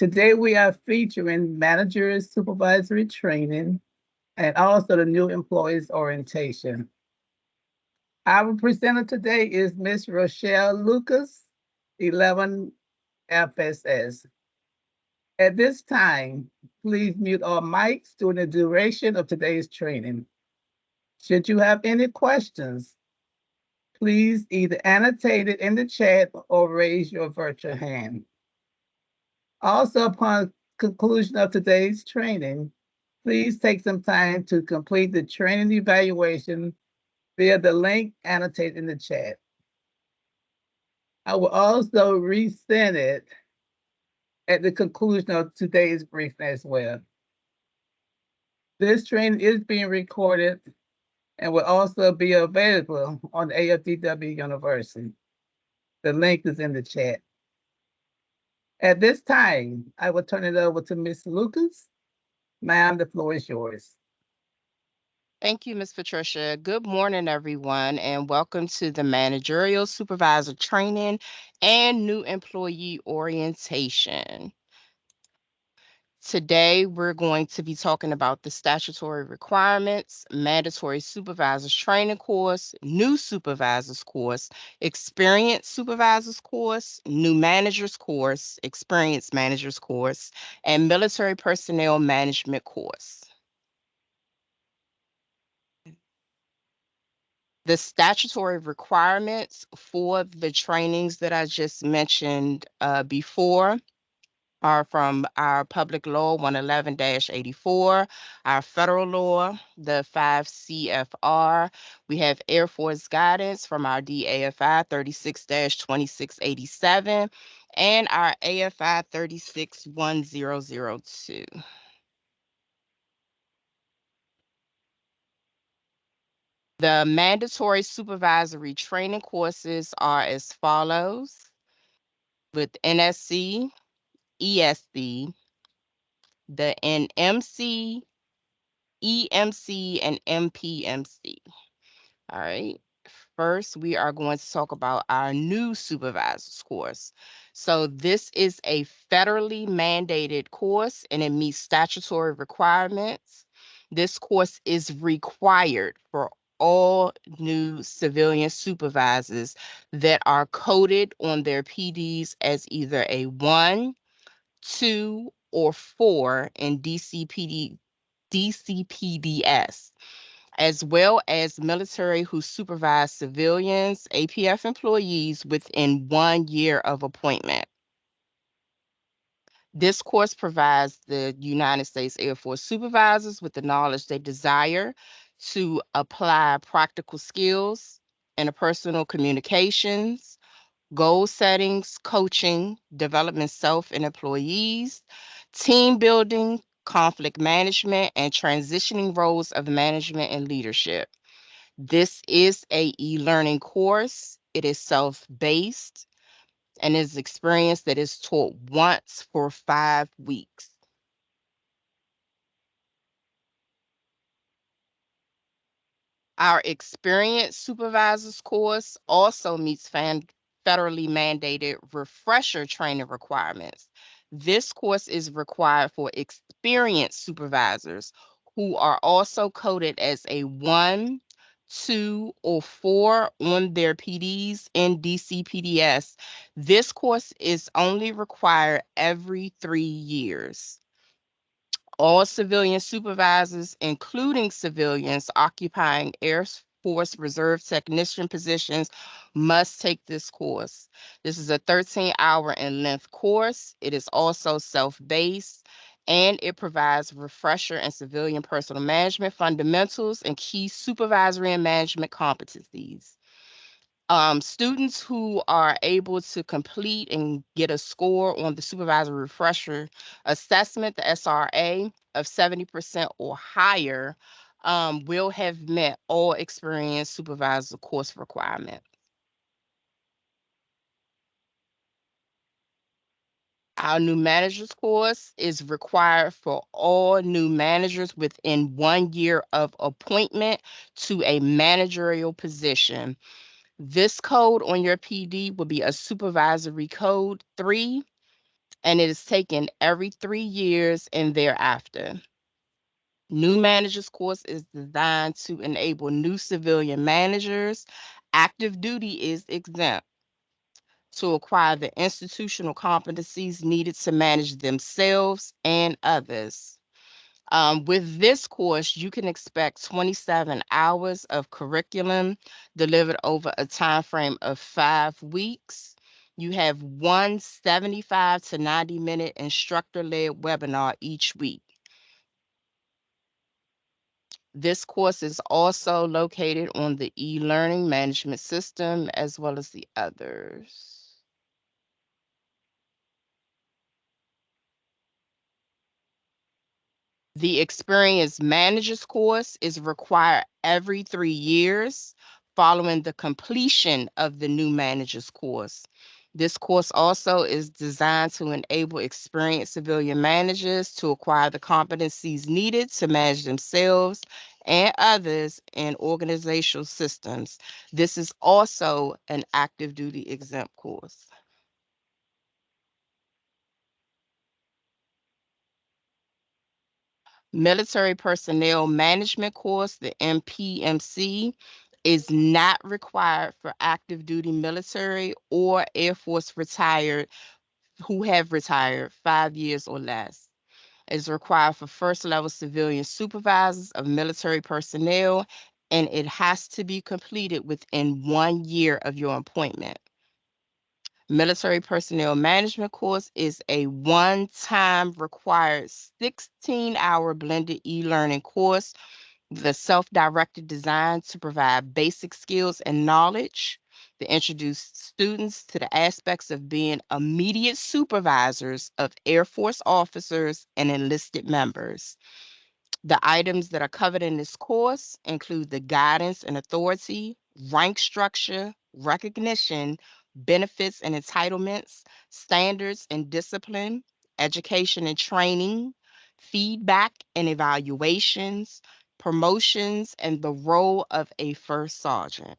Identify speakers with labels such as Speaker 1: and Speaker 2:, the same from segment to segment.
Speaker 1: Today we are featuring manager supervisory training and also the new employees orientation. Our presenter today is Miss Rochelle Lucas, 11 FSS. At this time, please mute all mics during the duration of today's training. Should you have any questions, please either annotate it in the chat or raise your virtual hand. Also, upon conclusion of today's training, please take some time to complete the training evaluation via the link annotated in the chat. I will also resend it at the conclusion of today's briefing as well. This training is being recorded and will also be available on AFDW University. The link is in the chat. At this time, I will turn it over to Ms. Lucas. Ma'am, the floor is yours.
Speaker 2: Thank you, Ms. Patricia. Good morning, everyone, and welcome to the Managerial Supervisor Training and New Employee Orientation. Today, we're going to be talking about the statutory requirements, mandatory supervisors training course, new supervisors course, experienced supervisors course, new managers course, experienced managers course, and military personnel management course. The statutory requirements for the trainings that I just mentioned before are from our Public Law 111-84, our federal law, the 5 CFR. We have Air Force guidance from our DAFI 36-2687 and our AFI 361002. The mandatory supervisory training courses are as follows: with NSC, ESC, the NMC, EMC, and MPMC. All right. First, we are going to talk about our new supervisors course. So this is a federally mandated course and it meets statutory requirements. This course is required for all new civilian supervisors that are coded on their PDs as either a 1, 2, or 4 in DCPDS, as well as military who supervise civilians, APF employees within 1 year of appointment. This course provides the United States Air Force supervisors with the knowledge they desire to apply practical skills, interpersonal communications, goal settings, coaching, development self and employees, team building, conflict management, and transitioning roles of management and leadership. This is a e-learning course. It is self-based and is experience that is taught once for 5 weeks. Our experienced supervisors course also meets federally mandated refresher training requirements. This course is required for experienced supervisors who are also coded as a 1, 2, or 4 on their PDs in DCPDS. This course is only required every 3 years. All civilian supervisors, including civilians occupying Air Force Reserve technician positions, must take this course. This is a 13-hour in length course. It is also self-based, and it provides refresher and civilian personal management fundamentals and key supervisory and management competencies. Students who are able to complete and get a score on the supervisory refresher assessment, the SRA, of 70% or higher will have met all experienced supervisor course requirements. Our new managers course is required for all new managers within 1 year of appointment to a managerial position. This code on your PD will be a supervisory code 3. and it is taken every 3 years and thereafter. New Managers course is designed to enable new civilian managers. Active duty is exempt to acquire the institutional competencies needed to manage themselves and others. With this course, you can expect 27 hours of curriculum delivered over a time frame of 5 weeks. You have one 75 to 90-minute instructor-led webinar each week. This course is also located on the e-learning management system as well as the others. The Experienced Managers course is required every 3 years following the completion of the New Managers course. This course also is designed to enable experienced civilian managers to acquire the competencies needed to manage themselves and others in organizational systems. This is also an active duty exempt course. Military Personnel Management course, the MPMC, is not required for active duty military or Air Force retired who have retired 5 years or less. It is required for first level civilian supervisors of military personnel, and it has to be completed within 1 year of your appointment. Military Personnel Management course is a one-time required 16-hour blended e-learning course with a self-directed design to provide basic skills and knowledge to introduce students to the aspects of being immediate supervisors of Air Force officers and enlisted members. The items that are covered in this course include the guidance and authority, rank structure, recognition, benefits and entitlements, standards and discipline, education and training, feedback and evaluations, promotions, and the role of a first sergeant.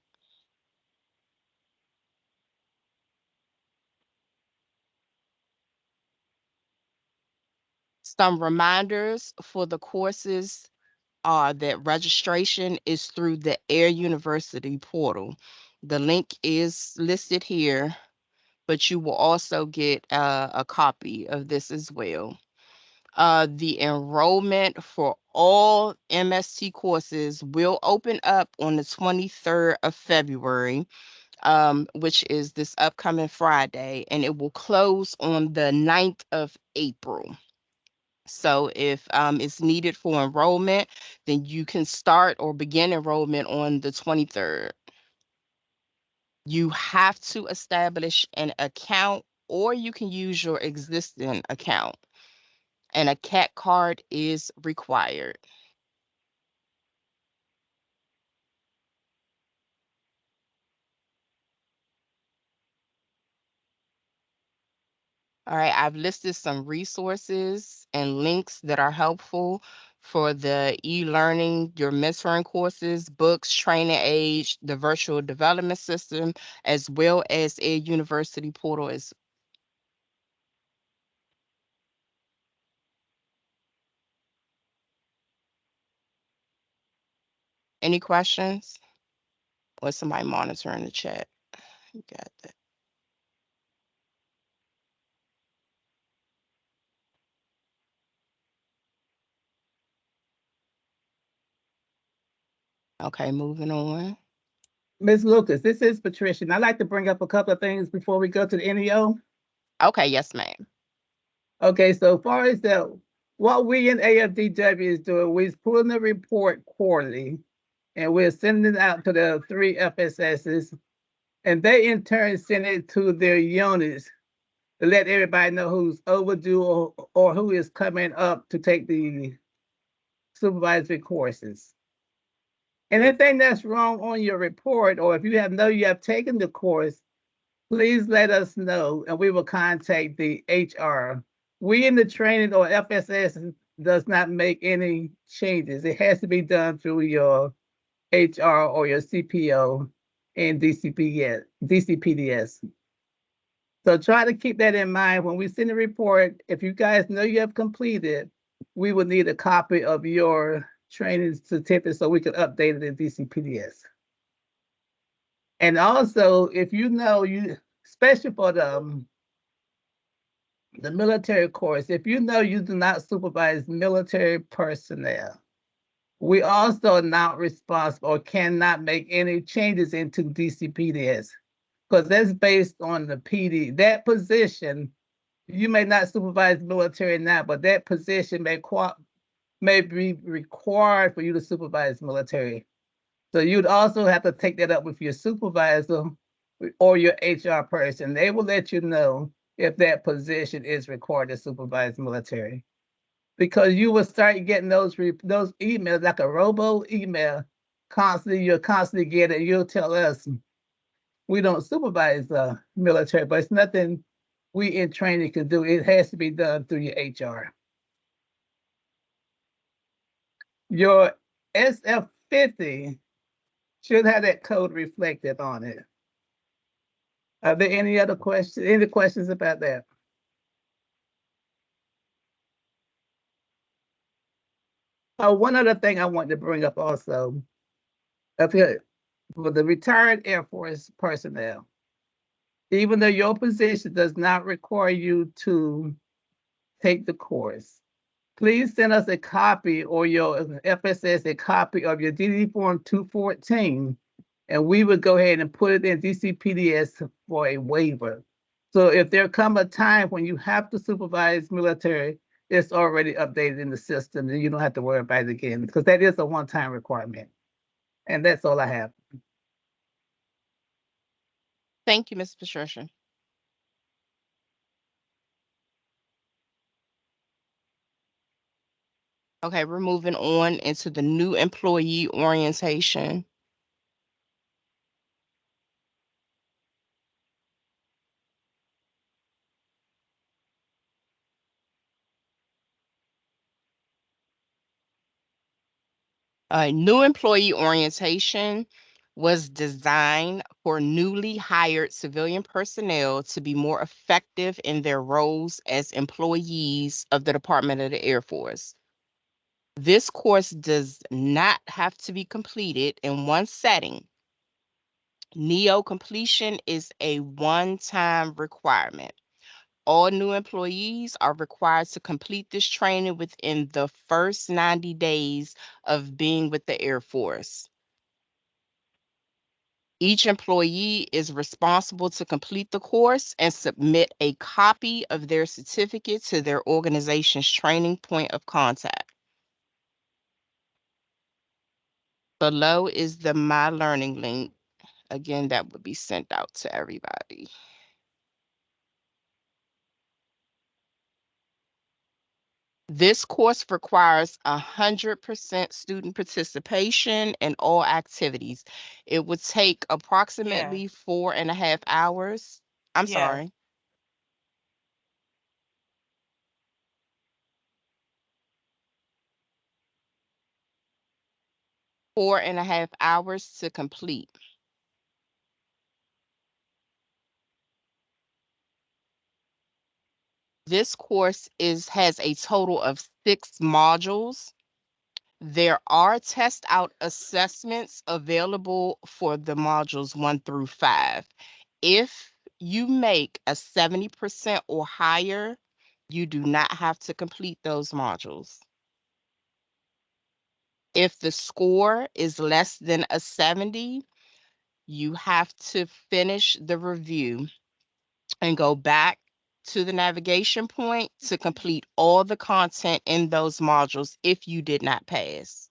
Speaker 2: Some reminders for the courses are that registration is through the Air University portal. The link is listed here, but you will also get a copy of this as well. The enrollment for all MST courses will open up on the 23rd of February, which is this upcoming Friday, and it will close on the 9th of April. So if it's needed for enrollment, then you can start or begin enrollment on the 23rd. You have to establish an account, or you can use your existing account, and a CAT card is required. All right, I've listed some resources and links that are helpful for the e-learning, your mentoring courses, books, training aids, the virtual development system, as well as a university portal. Any questions? Or somebody monitoring the chat? You got that. Okay, moving on.
Speaker 1: Ms. Lucas, this is Patricia. And I'd like to bring up a couple of things before we go to the NEO.
Speaker 2: Okay, yes, ma'am.
Speaker 1: Okay, so far as what we in AFDW is doing, we're pulling the report quarterly, and we're sending it out to the 3 FSSs, and they in turn send it to their units to let everybody know who's overdue or who is coming up to take the supervisory courses. Anything that's wrong on your report, or if you have taken the course, please let us know and we will contact the HR. We in the training or FSS does not make any changes. It has to be done through your HR or your CPO and DCPDS. So try to keep that in mind when we send a report. If you guys know you have completed, we will need a copy of your training certificate so we can update it in DCPDS. And also, if you know you, especially for the military course, if you know you do not supervise military personnel, we also are not responsible or cannot make any changes into DCPDS because that's based on the PD. That position, you may not supervise military now, but that position may be required for you to supervise military. So you'd also have to take that up with your supervisor or your HR person. They will let you know if that position is required to supervise military. Because you will start getting those emails like a robo email constantly. You'll constantly get it. You'll tell us we don't supervise the military, but it's nothing we in training can do. It has to be done through your HR. Your SF50 should have that code reflected on it. Are there any other questions? Any questions about that? One other thing I want to bring up also, for the retired Air Force personnel, even though your position does not require you to take the course, please send us a copy or your FSS a copy of your DD Form 214, and we would go ahead and put it in DCPDS for a waiver. So if there come a time when you have to supervise military, it's already updated in the system and you don't have to worry about it again because that is a one-time requirement. And that's all I have.
Speaker 2: Thank you, Ms. Patricia. Okay, we're moving on into the new employee orientation. New employee orientation was designed for newly hired civilian personnel to be more effective in their roles as employees of the Department of the Air Force. This course does not have to be completed in one setting. NEO completion is a one-time requirement. All new employees are required to complete this training within the first 90 days of being with the Air Force. Each employee is responsible to complete the course and submit a copy of their certificate to their organization's training point of contact. Below is the My Learning link. Again, that would be sent out to everybody. This course requires 100% student participation in all activities. It would take approximately 4.5 hours. I'm sorry. 4.5 hours to complete. This course has a total of 6 modules. There are test out assessments available for the modules 1 through 5. If you make a 70% or higher, you do not have to complete those modules. If the score is less than a 70, you have to finish the review and go back to the navigation point to complete all the content in those modules if you did not pass.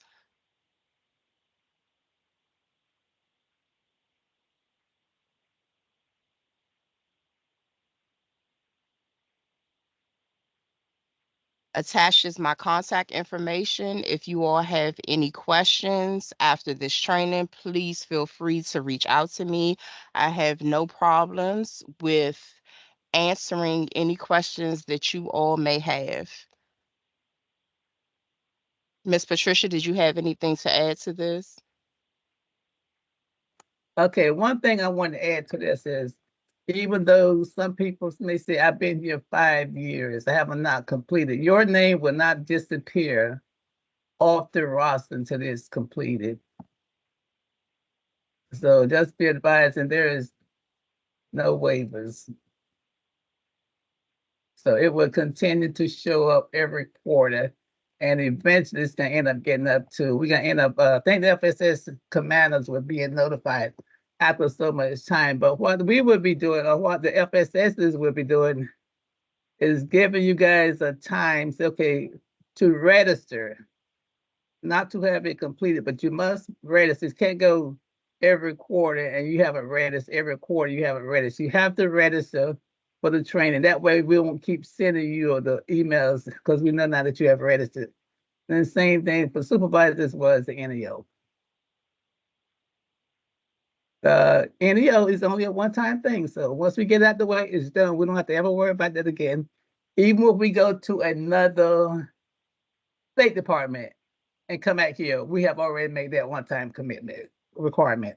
Speaker 2: Attached is my contact information. If you all have any questions after this training, please feel free to reach out to me. I have no problems with answering any questions that you all may have. Ms. Patricia, did you have anything to add to this?
Speaker 1: Okay, one thing I want to add to this is Even though some people may say, I've been here 5 years, I have not completed, your name will not disappear off the roster until it's completed. So just be advised, and there is no waivers. So it will continue to show up every quarter. And eventually it's going to end up getting up to, we're going to end up, I think the FSS commanders will be notified after so much time. But what we will be doing, or what the FSSs will be doing, is giving you guys a time, so, okay, to register, not to have it completed, but you must register. It can't go every quarter and you haven't registered, every quarter you haven't registered. You have to register for the training. That way we won't keep sending you the emails because we know now that you have registered. And the same thing for supervisors was the NEO. The NEO is only a one-time thing. So once we get out the way, it's done. We don't have to ever worry about that again. Even if we go to another State Department and come back here, we have already made that one-time commitment requirement.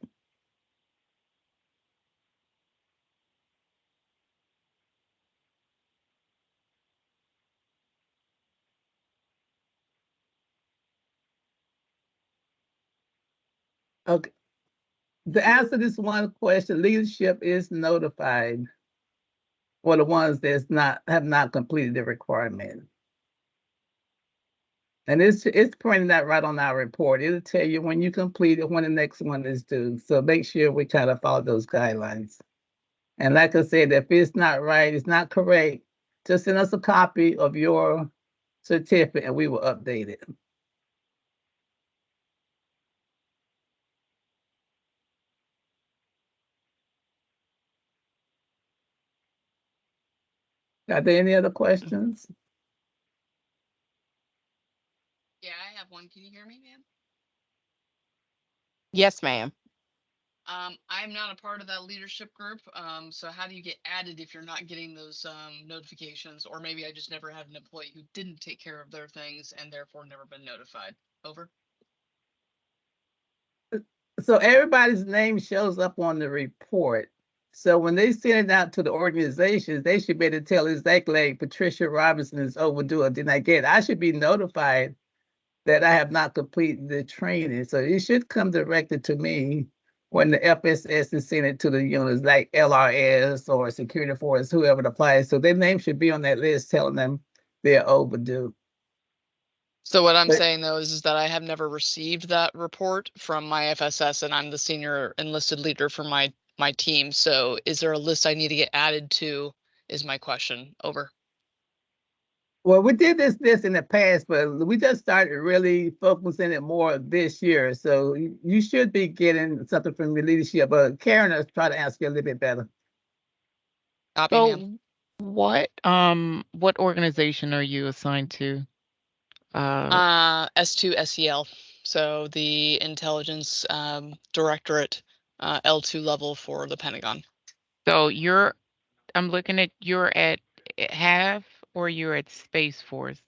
Speaker 1: Okay. To answer this one question, leadership is notified for the ones that's not have not completed the requirement. And it's printed out right on our report. It'll tell you when you complete it, when the next one is due. So make sure we kind of follow those guidelines. And like I said, if it's not right, it's not correct, just send us a copy of your certificate and we will update it. Are there any other questions?
Speaker 3: Yeah, I have one. Can you hear me, ma'am?
Speaker 2: Yes, ma'am.
Speaker 3: I'm not a part of that leadership group. So how do you get added if you're not getting those notifications? Or maybe I just never had an employee who didn't take care of their things and therefore never been notified. Over.
Speaker 1: So everybody's name shows up on the report. So when they send it out to the organizations, they should be able to tell exactly, like Patricia Robinson is overdue or did not get it. I should be notified that I have not completed the training. So it should come directly to me when the FSS is sending it to the units like LRS or Security Force, whoever it applies. So their name should be on that list telling them they're overdue.
Speaker 3: So what I'm
Speaker 1: But
Speaker 3: saying though is that I have never received that report from my FSS, and I'm the senior enlisted leader for my team. So is there a list I need to get added to? Is my question. Over.
Speaker 1: well, we did this in the past, but we just started really focusing it more this year. So you should be getting something from the leadership. But Karen will try to answer you a little bit better.
Speaker 3: Copy, ma'am.
Speaker 4: So what organization are you assigned to?
Speaker 3: S2 SEL. So the intelligence directorate, L2 level for the Pentagon.
Speaker 4: So I'm looking at you're at half or you're at Space Force.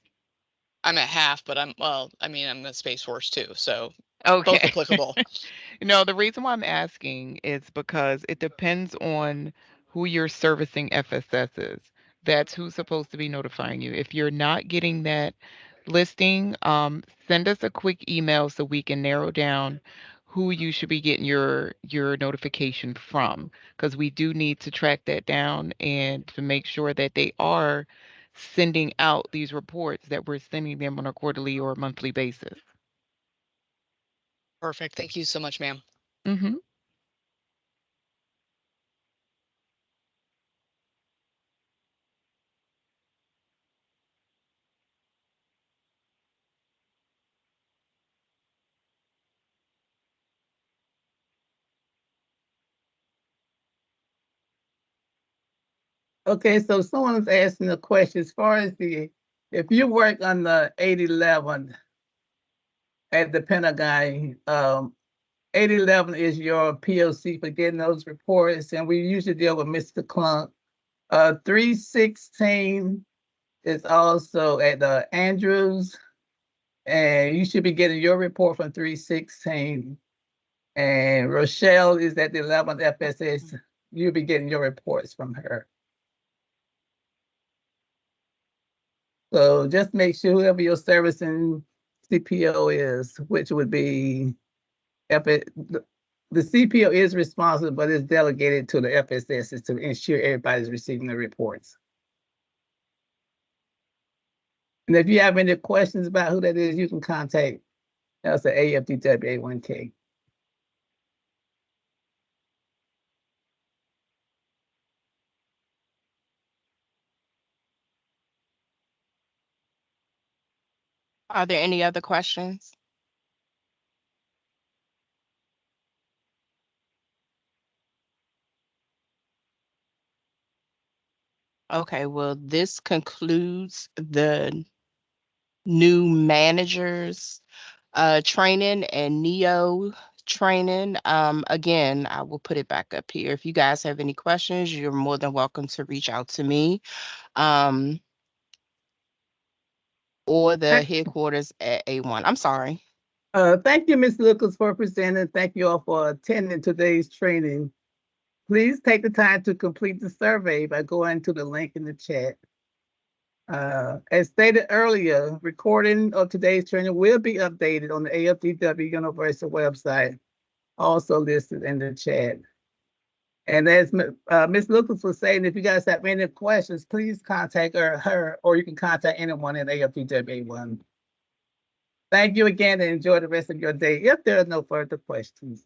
Speaker 3: I'm at half, but I'm at Space Force too, so both
Speaker 4: Okay.
Speaker 3: applicable.
Speaker 4: No, the reason why I'm asking is because it depends on who your servicing FSS is. That's who's supposed to be notifying you. If you're not getting that listing, send us a quick email so we can narrow down who you should be getting your notification from, because we do need to track that down and to make sure that they are sending out these reports, that we're sending them on a quarterly or monthly basis.
Speaker 3: Perfect. Thank you so much, ma'am.
Speaker 4: Mm-hmm.
Speaker 1: Okay, so someone's asking a question as far as if you work on the 811 at the Pentagon, 811 is your POC for getting those reports, and we usually deal with Mr. Clunk. 316 is also at the Andrews, and you should be getting your report from 316. And Rochelle is at the 11th FSS. you'll be getting your reports from her. So just make sure whoever your servicing CPO is, which would be the CPO is responsible, but it's delegated to the FSS to ensure everybody's receiving the reports. And if you have any questions about who that is, you can contact us at AFDW1K.
Speaker 2: Are there any other questions? Okay, well, this concludes the new managers training and NEO training. Again, I will put it back up here. If you guys have any questions, you're more than welcome to reach out to me or the headquarters at A1. I'm sorry.
Speaker 1: Thank you, Ms. Lucas, for presenting. Thank you all for attending today's training. Please take the time to complete the survey by going to the link in the chat. As stated earlier, recording of today's training will be updated on the AFDW Universal website, also listed in the chat. And as Ms. Lucas was saying, if you guys have any questions, please contact her, or you can contact anyone at AFDW1. Thank you again and enjoy the rest of your day if there are no further questions.